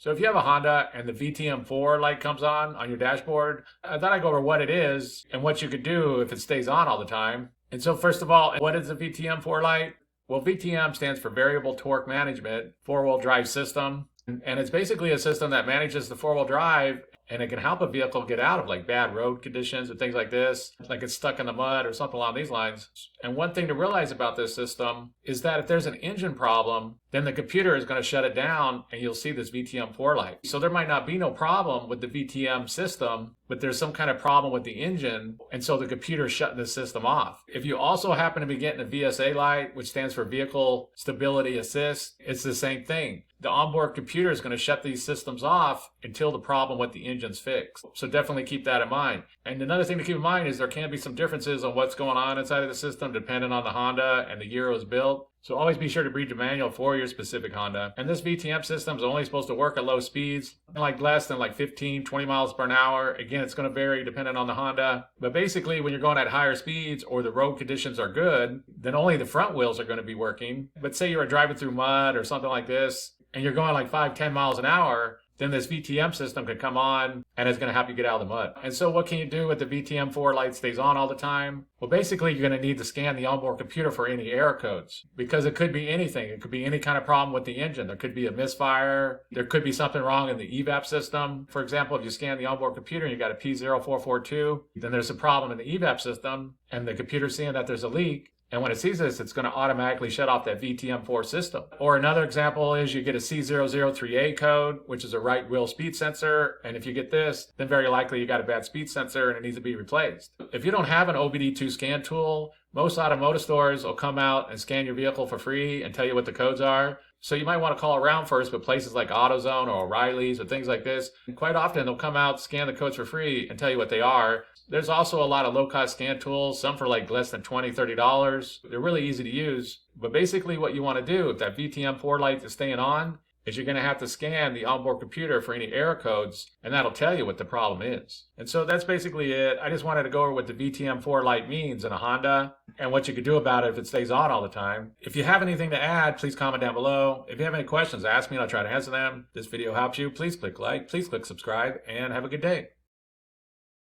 So if you have a Honda and the VTM4 light comes on your dashboard, I thought I'd go over what it is and what you could do if it stays on all the time. And so first of all, what is a VTM4 light? Well, VTM stands for Variable Torque Management, four-wheel drive system. And it's basically a system that manages the four-wheel drive, and it can help a vehicle get out of like bad road conditions and things like this, like it's stuck in the mud or something along these lines. And one thing to realize about this system is that if there's an engine problem, then the computer is going to shut it down and you'll see this VTM4 light. So there might not be no problem with the VTM system, but there's some kind of problem with the engine, and so the computer is shutting the system off. If you also happen to be getting a VSA light, which stands for Vehicle Stability Assist, it's the same thing. The onboard computer is going to shut these systems off until the problem with the engine's fixed. So definitely keep that in mind. And another thing to keep in mind is there can be some differences on what's going on inside of the system depending on the Honda and the year it was built. So always be sure to read the manual for your specific Honda. And this VTM system is only supposed to work at low speeds, like less than like 15, 20 miles per hour. Again, it's going to vary depending on the Honda. But basically, when you're going at higher speeds or the road conditions are good, then only the front wheels are going to be working. But say you were driving through mud or something like this, and you're going like 5, 10 miles an hour, then this VTM system could come on and it's going to help you get out of the mud. And so what can you do if the VTM4 light stays on all the time? Well, basically, you're going to need to scan the onboard computer for any error codes, because it could be anything. It could be any kind of problem with the engine. There could be a misfire. There could be something wrong in the EVAP system. For example, if you scan the onboard computer and you got a P0442, then there's a problem in the EVAP system and the computer's seeing that there's a leak. And when it sees this, it's going to automatically shut off that VTM4 system. Or another example is you get a C003A code, which is a right wheel speed sensor. And if you get this, then very likely you got a bad speed sensor and it needs to be replaced. If you don't have an OBD2 scan tool, most automotive stores will come out and scan your vehicle for free and tell you what the codes are. So you might want to call around first, but places like AutoZone or O'Reilly's or things like this, quite often they'll come out, scan the codes for free and tell you what they are. There's also a lot of low-cost scan tools, some for like less than $20, $30. They're really easy to use. But basically what you want to do, if that VTM4 light is staying on, is you're going to have to scan the onboard computer for any error codes, and that'll tell you what the problem is. And so that's basically it. I just wanted to go over what the VTM4 light means in a Honda and what you could do about it if it stays on all the time. If you have anything to add, please comment down below. If you have any questions, ask me and I'll try to answer them. If this video helps you, please click like, please click subscribe, and have a good day.